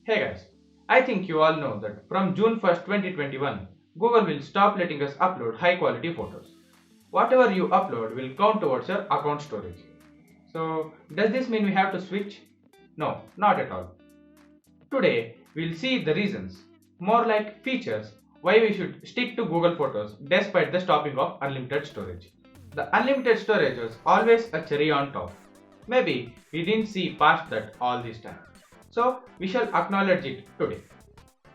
Hey guys, I think you all know that from June 1st, 2021, Google will stop letting us upload high quality photos. Whatever you upload will count towards your account storage. So, does this mean we have to switch? No, not at all. Today, we'll see the reasons, more like features, why we should stick to Google Photos despite the stopping of unlimited storage. The unlimited storage was always a cherry on top. Maybe we didn't see past that all this time. So we shall acknowledge it today.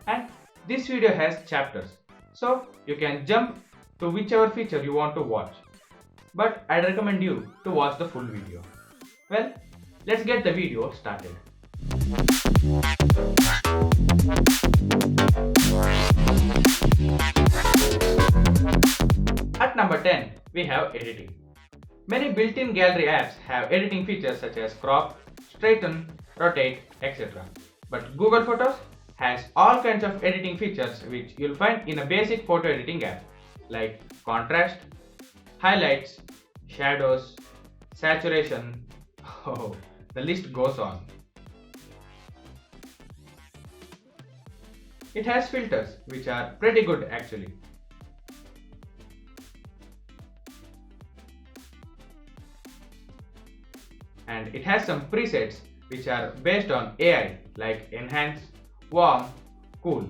And this video has chapters. So you can jump to whichever feature you want to watch. But I'd recommend you to watch the full video. Well, let's get the video started. At number 10, we have editing. Many built-in gallery apps have editing features such as crop, straighten, rotate, etc. But Google Photos has all kinds of editing features which you'll find in a basic photo editing app like contrast, highlights, shadows, saturation. Oh, the list goes on. It has filters which are pretty good actually. And it has some presets which are based on AI like enhance, warm, cool.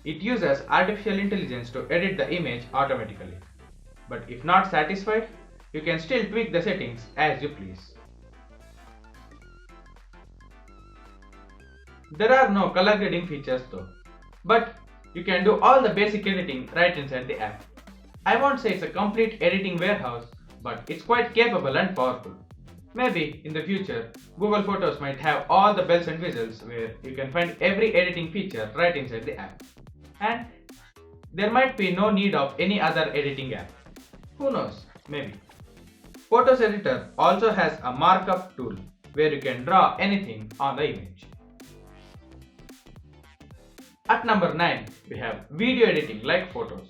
It uses artificial intelligence to edit the image automatically. But if not satisfied, you can still tweak the settings as you please. There are no color grading features though, but you can do all the basic editing right inside the app. I won't say it's a complete editing warehouse, but it's quite capable and powerful. Maybe in the future, Google Photos might have all the bells and whistles where you can find every editing feature right inside the app. And there might be no need of any other editing app. Who knows, maybe. Photos Editor also has a markup tool where you can draw anything on the image. At number 9, we have video editing like photos.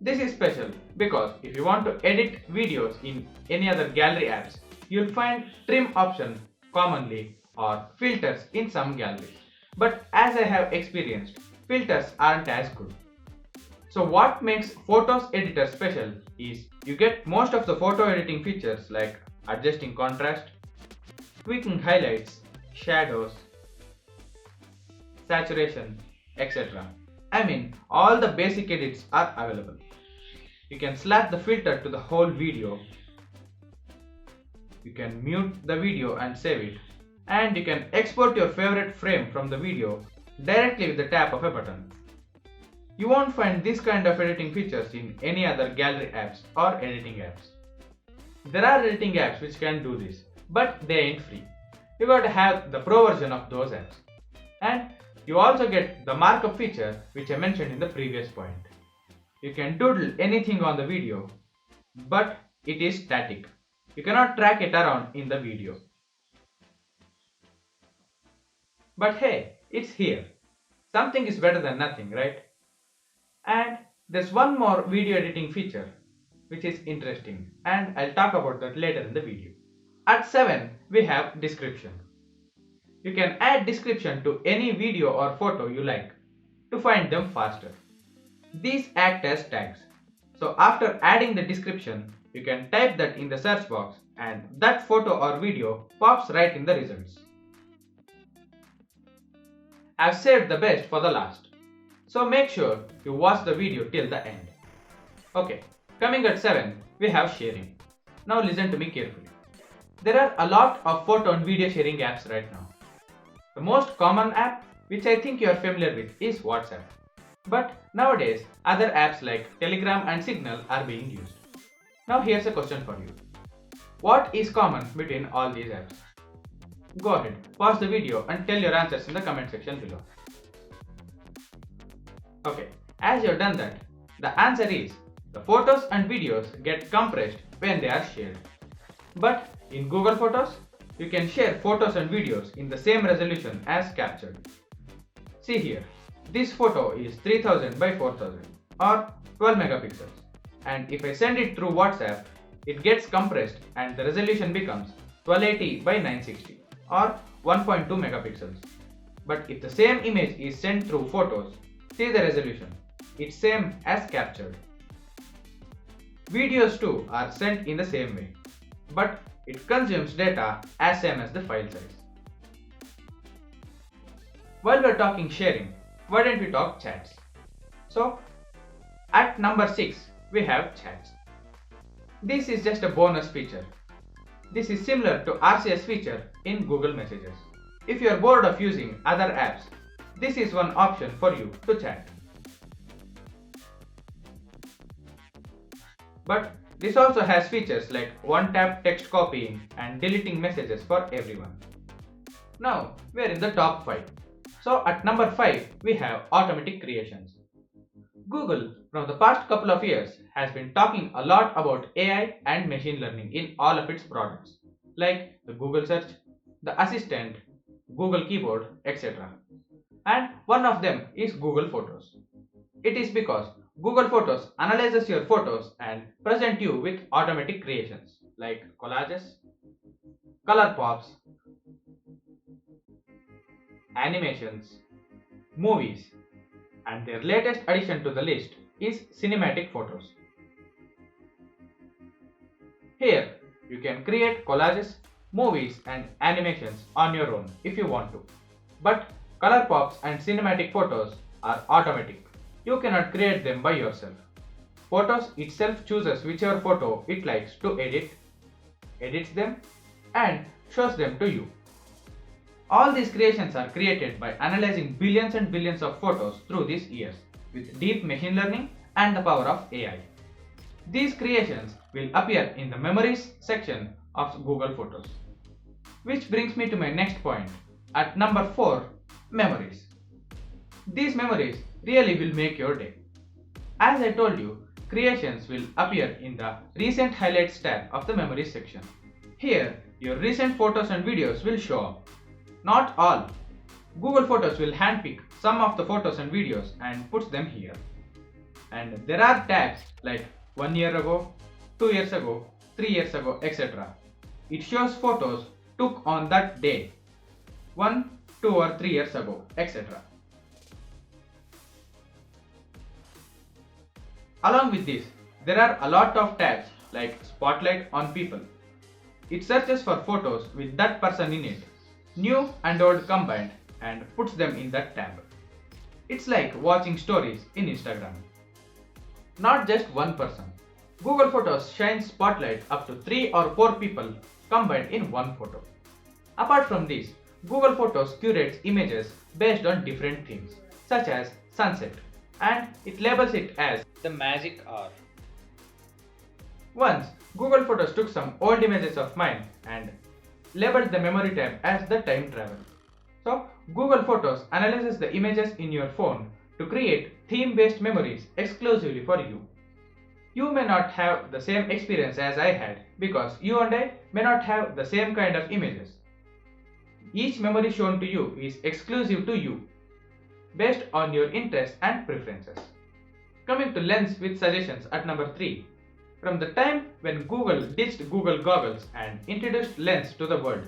This is special because if you want to edit videos in any other gallery apps, you'll find trim option commonly or filters in some galleries. But as I have experienced, filters aren't as good. So what makes Photos Editor special is you get most of the photo editing features like adjusting contrast, tweaking highlights, shadows, saturation, etc. I mean, all the basic edits are available. You can slap the filter to the whole video. You can mute the video and save it. And you can export your favorite frame from the video directly with the tap of a button. You won't find this kind of editing features in any other gallery apps or editing apps. There are editing apps which can do this, but they ain't free. You gotta have the pro version of those apps. And you also get the markup feature which I mentioned in the previous point. You can doodle anything on the video, but it is static. You cannot track it around in the video. But hey, it's here. Something is better than nothing, right? And there's one more video editing feature which is interesting, and I'll talk about that later in the video. At 7, we have description. You can add description to any video or photo you like to find them faster. These act as tags. So after adding the description, you can type that in the search box and that photo or video pops right in the results. I've saved the best for the last. So make sure you watch the video till the end. Okay, coming at 7, we have sharing. Now listen to me carefully. There are a lot of photo and video sharing apps right now. The most common app, which I think you are familiar with, is WhatsApp. But nowadays, other apps like Telegram and Signal are being used. Now here's a question for you. What is common between all these apps? Go ahead, pause the video and tell your answers in the comment section below. Okay, as you have done that, the answer is the photos and videos get compressed when they are shared. But in Google Photos, you can share photos and videos in the same resolution as captured. See here, this photo is 3000 by 4000 or 12 megapixels, and if I send it through WhatsApp, it gets compressed and the resolution becomes 1280 by 960 or 1.2 megapixels. But if the same image is sent through photos, see the resolution. It's same as captured. Videos too are sent in the same way, but it consumes data as same as the file size. While we're talking sharing, why don't we talk chats? So, at number 6, we have chats. This is just a bonus feature. This is similar to RCS feature in Google Messages. If you are bored of using other apps, this is one option for you to chat. But this also has features like one-tap text copying and deleting messages for everyone. Now, we are in the top 5. So at number 5, we have automatic creations. Google, from the past couple of years, has been talking a lot about AI and machine learning in all of its products, like the Google Search, the Assistant, Google Keyboard, etc. And one of them is Google Photos. It is because Google Photos analyzes your photos and present you with automatic creations like collages, color pops, animations, movies, and their latest addition to the list is cinematic photos. Here, you can create collages, movies, and animations on your own if you want to. But color pops and cinematic photos are automatic. You cannot create them by yourself. Photos itself chooses whichever photo it likes to edit, edits them, and shows them to you. All these creations are created by analyzing billions and billions of photos through these years with deep machine learning and the power of AI. These creations will appear in the Memories section of Google Photos. Which brings me to my next point. At number 4, Memories. These memories really will make your day. As I told you, creations will appear in the Recent Highlights tab of the Memories section. Here, your recent photos and videos will show up. Not all. Google Photos will handpick some of the photos and videos and puts them here. And there are tabs like 1 year ago, 2 years ago, 3 years ago, etc. It shows photos took on that day, 1, 2 or 3 years ago, etc. Along with this, there are a lot of tabs like Spotlight on People. It searches for photos with that person in it, new and old combined, and puts them in that tab. It's like watching stories in Instagram. Not just one person. Google Photos shines spotlight up to 3 or 4 people combined in one photo. Apart from this, Google Photos curates images based on different themes, such as sunset, and it labels it as the magic hour. Once, Google Photos took some old images of mine and labeled the memory tab as the time travel. So, Google Photos analyzes the images in your phone to create theme-based memories exclusively for you. You may not have the same experience as I had because you and I may not have the same kind of images. Each memory shown to you is exclusive to you, based on your interests and preferences. Coming to Lens with suggestions at number 3. From the time when Google ditched Google Goggles and introduced Lens to the world,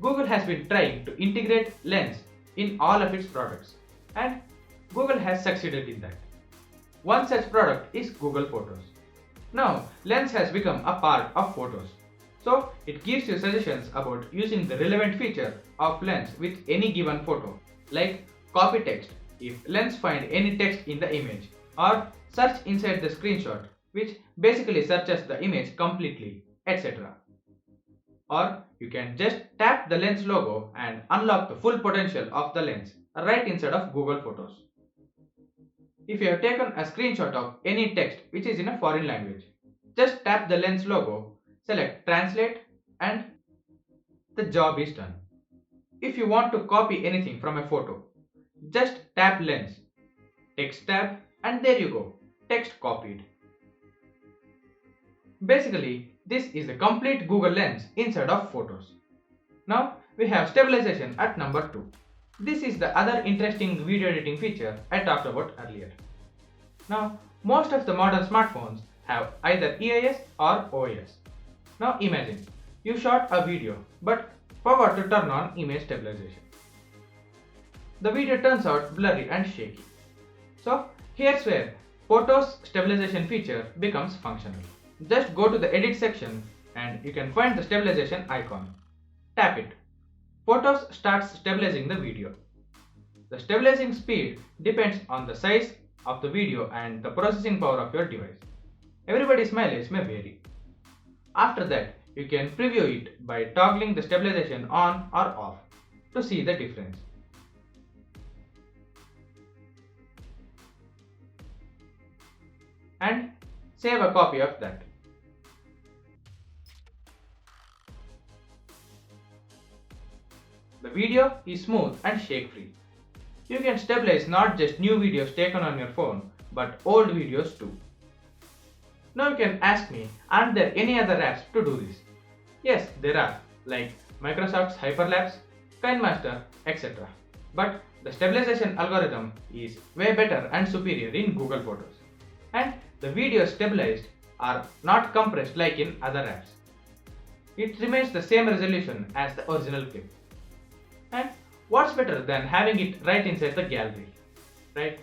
Google has been trying to integrate Lens in all of its products, and Google has succeeded in that. One such product is Google Photos. Now, Lens has become a part of Photos, so it gives you suggestions about using the relevant feature of Lens with any given photo, like copy text if Lens find any text in the image, or search inside the screenshot, which basically searches the image completely, etc. Or you can just tap the Lens logo and unlock the full potential of the Lens right inside of Google Photos. If you have taken a screenshot of any text which is in a foreign language, just tap the Lens logo, select Translate, and the job is done. If you want to copy anything from a photo, just tap Lens, Text tab, and there you go, text copied. Basically, this is the complete Google Lens inside of Photos. Now we have Stabilization at number 2. This is the other interesting video editing feature I talked about earlier. Now, most of the modern smartphones have either EIS or OIS. Now imagine, you shot a video but forgot to turn on image stabilization. the video turns out blurry and shaky. So here's where Photos stabilization feature becomes functional. Just go to the edit section and you can find the stabilization icon. Tap it. Photos starts stabilizing the video. The stabilizing speed depends on the size of the video and the processing power of your device. Everybody's mileage may vary. After that, you can preview it by toggling the stabilization on or off to see the difference. And save a copy of that. The video is smooth and shake free. You can stabilize not just new videos taken on your phone but old videos too. Now you can ask me, aren't there any other apps to do this? Yes, there are, like Microsoft's Hyperlapse, KineMaster, etc. But the stabilization algorithm is way better and superior in Google Photos. And the videos stabilized are not compressed like in other apps. It remains the same resolution as the original clip. And what's better than having it right inside the gallery, right?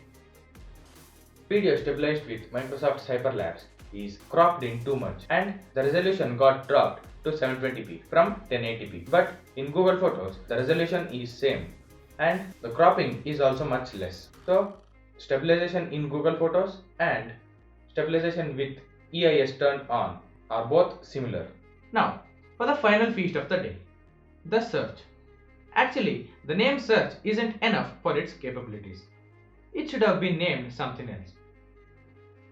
Video stabilized with Microsoft's Hyperlapse is cropped in too much and the resolution got dropped to 720p from 1080p. But in Google Photos, the resolution is same and the cropping is also much less. So stabilization in Google Photos and stabilization with EIS turned on are both similar. Now, for the final feast of the day, the search. Actually, the name search isn't enough for its capabilities. It should have been named something else.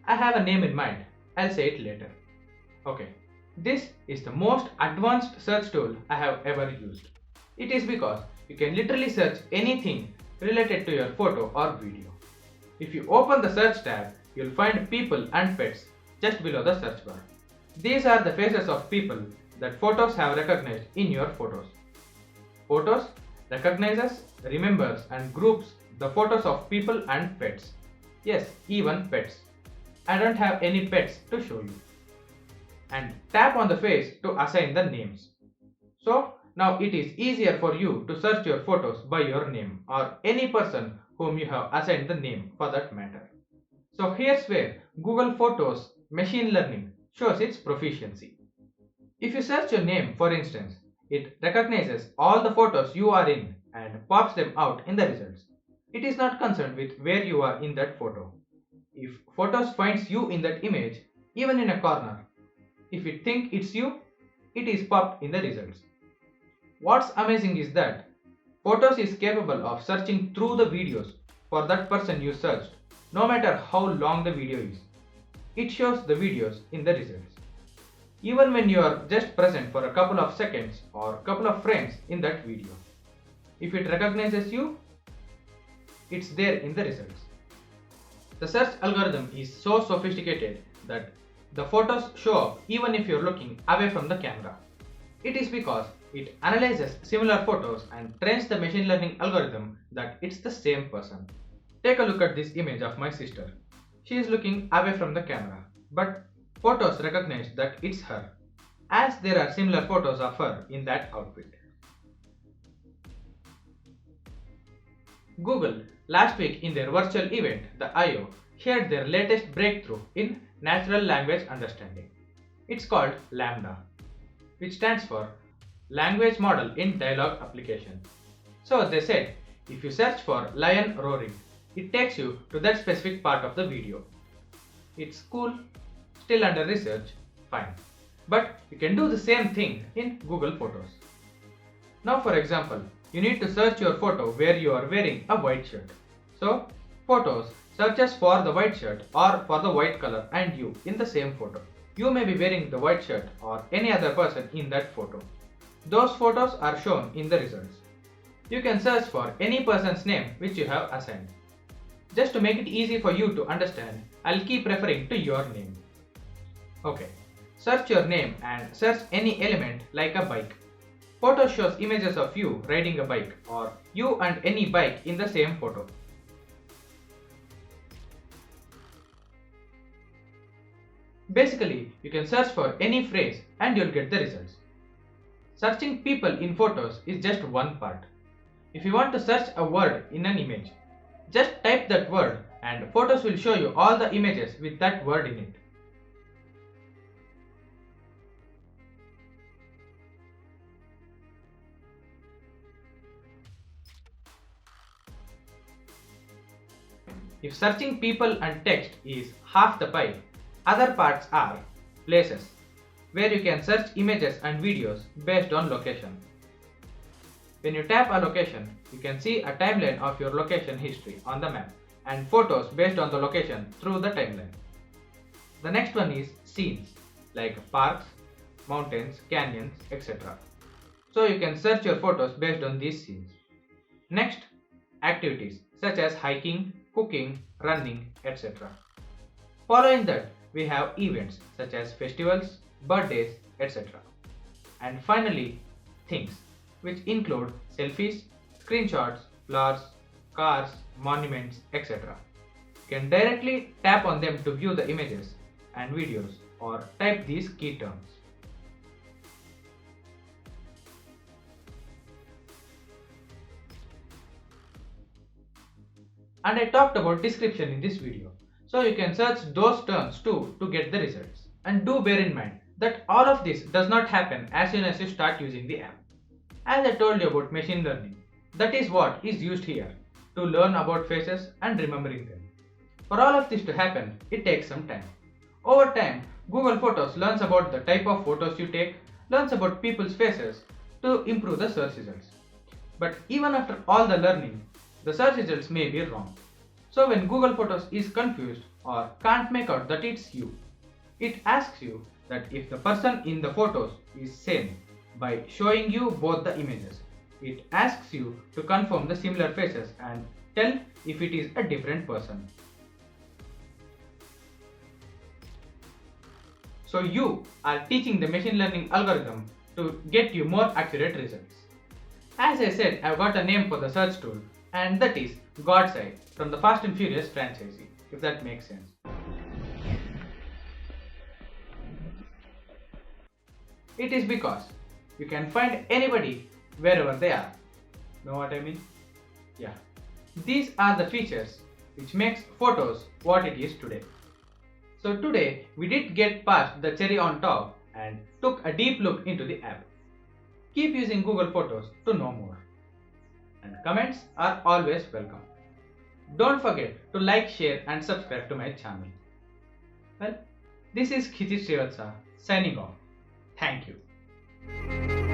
I have a name in mind, I'll say it later. Okay, this is the most advanced search tool I have ever used. It is because you can literally search anything related to your photo or video. If you open the search tab, you'll find people and pets just below the search bar. These are the faces of people that Photos have recognized in your photos. Photos recognizes, remembers and groups the photos of people and pets. Yes, even pets. I don't have any pets to show you. And tap on the face to assign the names. So now it is easier for you to search your photos by your name or any person whom you have assigned the name for that matter. So here's where Google Photos machine learning shows its proficiency. If you search your name, for instance, it recognizes all the photos you are in and pops them out in the results. It is not concerned with where you are in that photo. If Photos finds you in that image, even in a corner, if it thinks it's you, it is popped in the results. What's amazing is that Photos is capable of searching through the videos for that person you searched, no matter how long the video is. It shows the videos in the results. Even when you are just present for a couple of seconds or couple of frames in that video. If it recognizes you, it's there in the results. The search algorithm is so sophisticated that the photos show up even if you're looking away from the camera. It is because it analyzes similar photos and trains the machine learning algorithm that it's the same person. Take a look at this image of my sister. She is looking away from the camera, but Photos recognize that it's her, as there are similar photos of her in that outfit. Google last week in their virtual event, the I/O, shared their latest breakthrough in natural language understanding. It's called Lambda, which stands for Language Model in Dialogue Application. So they said, if you search for lion roaring, it takes you to that specific part of the video. It's cool, still under research, fine. But you can do the same thing in Google Photos. Now for example, you need to search your photo where you are wearing a white shirt. So Photos searches for the white shirt or for the white color and you in the same photo. You may be wearing the white shirt or any other person in that photo. Those photos are shown in the results. You can search for any person's name which you have assigned. Just to make it easy for you to understand, I'll keep referring to your name. Okay, search your name and search any element like a bike. Photo shows images of you riding a bike or you and any bike in the same photo. Basically, you can search for any phrase and you'll get the results. Searching people in photos is just one part. If you want to search a word in an image, just type that word and Photos will show you all the images with that word in it. If searching people and text is half the pie, other parts are places, where you can search images and videos based on location. When you tap a location, you can see a timeline of your location history on the map and photos based on the location through the timeline. The next one is scenes, like parks, mountains, canyons, etc. So you can search your photos based on these scenes. Next, activities such as hiking, cooking, running, etc. Following that, we have events such as festivals, birthdays, etc. And finally, things, which include selfies, screenshots, flowers, cars, monuments, etc. You can directly tap on them to view the images and videos or type these key terms. And I talked about description in this video, so you can search those terms too to get the results. And do bear in mind that all of this does not happen as soon as you start using the app. As I told you about machine learning, that is what is used here to learn about faces and remembering them. For all of this to happen, it takes some time. Over time, Google Photos learns about the type of photos you take, learns about people's faces to improve the search results. But even after all the learning, the search results may be wrong. So when Google Photos is confused or can't make out that it's you, it asks you that if the person in the photos is same by showing you both the images. It asks you to confirm the similar faces and tell if it is a different person. So you are teaching the machine learning algorithm to get you more accurate results. As I said, I've got a name for the search tool, and that is God's Eye from the Fast and Furious franchise, if that makes sense. It is because you can find anybody wherever they are. Know what I mean? Yeah. These are the features which makes Photos what it is today. So today we did get past the cherry on top and took a deep look into the app. Keep using Google Photos to know more. And comments are always welcome. Don't forget to like, share and subscribe to my channel. Well, this is Kshitij Srivatsa signing off. Thank you.